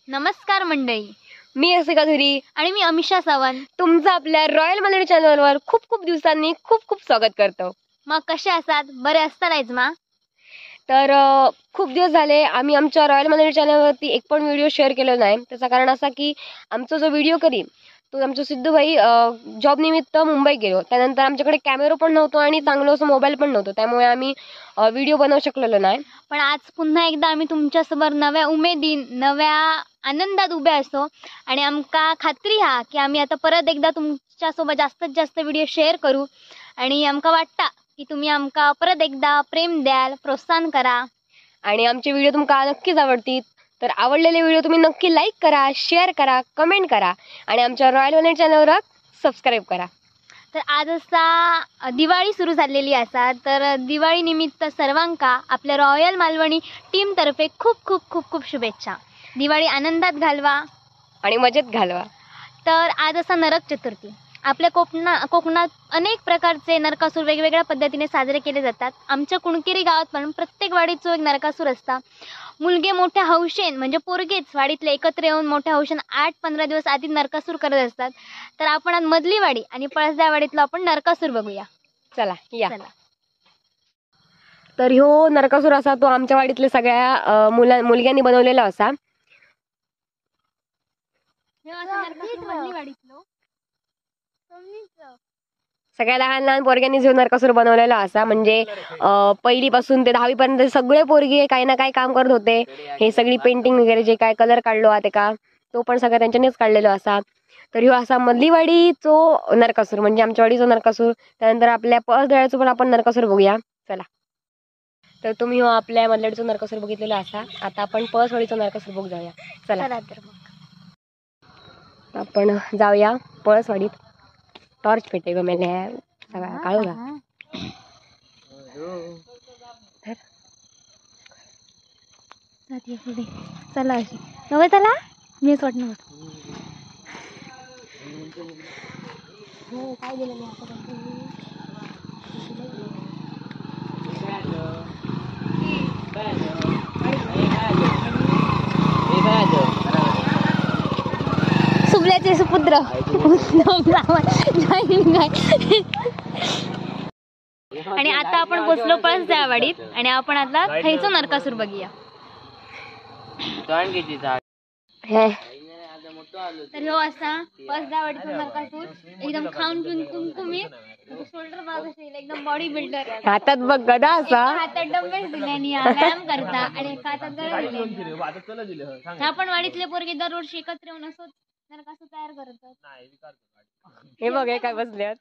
नमस्कार मंडळी, मी रसिका धुरी आणि मी अमिषा सावंत. तुमचं आपल्या रॉयल मेलडी चॅनलवर खूप खूप दिवसांनी खूप खूप स्वागत करतो. मग कसे असतात? बरे असतातच मा? तर खूप दिवस झाले आम्ही आमच्या रॉयल मेलडी चॅनलवरती एक पण व्हिडिओ शेअर केला नाही. त्याचं कारण असं की आमचा जो व्हिडिओ करी तो आमचं सिद्धूभाई जॉब निमित्त मुंबई गेलो. त्यानंतर आमच्याकडे कॅमेरा पण नव्हतो आणि चांगलं असं मोबाईल पण नव्हतं, त्यामुळे आम्ही व्हिडिओ बनवू शकलेलो नाही. पण आज पुन्हा एकदा आम्ही तुमच्यासमोर नव्या उमेदीन, नव्या आनंदात उभे असतो आणि आमका खात्री हा की आम्ही आता परत एकदा तुमच्यासोबत जास्तीत जास्त व्हिडिओ शेअर करू आणि आमका वाटता की तुम्ही आमका परत एकदा प्रेम द्याल, प्रोत्साहन करा आणि आमचे व्हिडिओ तुमका नक्कीच आवडतील. तर आवडलेले व्हिडिओ तुम्ही नक्की लाईक करा, शेअर करा, कमेंट करा आणि आमच्या रॉयल मेलडी चॅनलवर सबस्क्राईब करा. तर आज असा दिवाळी सुरू झालेली असा, तर दिवाळी निमित्त सर्वांका आपल्या रॉयल मालवणी टीमतर्फे खूप खूप खूप खूप शुभेच्छा. दिवाळी आनंदात घालवा आणि मजेत घालवा. तर आज असा नरक चतुर्थी. आपल्या कोकणात अनेक प्रकारचे नरकासूर वेगवेगळ्या पद्धतीने साजरे केले जातात. आमच्या कुणकेरी गावात पण प्रत्येक वाडीचो एक नरकासूर असता. मुलगे मोठ्या हौशेन म्हणजे पोरगेच वाडीतले एकत्र येऊन मोठ्या हौशेन 8-15 दिवस आधी नरकासूर करत असतात. तर आपण आज मधली वाडी आणि पळसद्या वाडीतला आपण नरकासूर बघूया. चला या. तर ह्यो नरकासूर असा तो आमच्या वाडीतल्या सगळ्या मुलग्यांनी बनवलेला असा. सगळ्या लहान लहान पोरग्यांनी जो नरकासूर बनवलेला असा, म्हणजे पहिलीपासून ते 10वी पर्यंत सगळे पोरगे काही ना काही काम करत होते. हे सगळी पेंटिंग वगैरे जे काय कलर काढलो ते का तो पण सगळं त्यांच्यानेच काढलेला असा. तर ह्यो असा मधलीवाडीचो नरकासूर म्हणजे आमच्या वाडीचो नरकासूर. त्यानंतर आपल्या पळसदळ्याचो पण आपण नरकासूर बघूया. चला. तर तुम्ही आपल्या मधल्याडीचो नरकासूर बघितलेला असा. आता आपण पळसवाडीचो नरकासूर बघ जाऊया. चला. आपण जाऊया पळसवाडीत. टॉर्च पेटे ग मेले सगळा काळू का चला अशी नव्हे चला मी वाटणार काय दिलं मी सुबल्याचे सुपुत्र आणि आता आपण पोचलो पळसद्या वाडीत आणि आपण आता खायचो नरकासूर बघूया. तर ह्यो असा पळसद्या वाडीचा नरकासूर एकदम खाऊन पिऊन कुमकुमीत, शोल्डर बाग असेल एकदम बॉडी बिल्डर. हातात बघ गदा असा, हातात डंबेल्स दिल्यानी व्यायाम करता आणि हातात गदा दिले. ह्या पण वाडीतले पोरगे दरवर्षी एकत्र येऊन असो नरकासूर तयार करतात. हे बघ हे काय बसल्यात.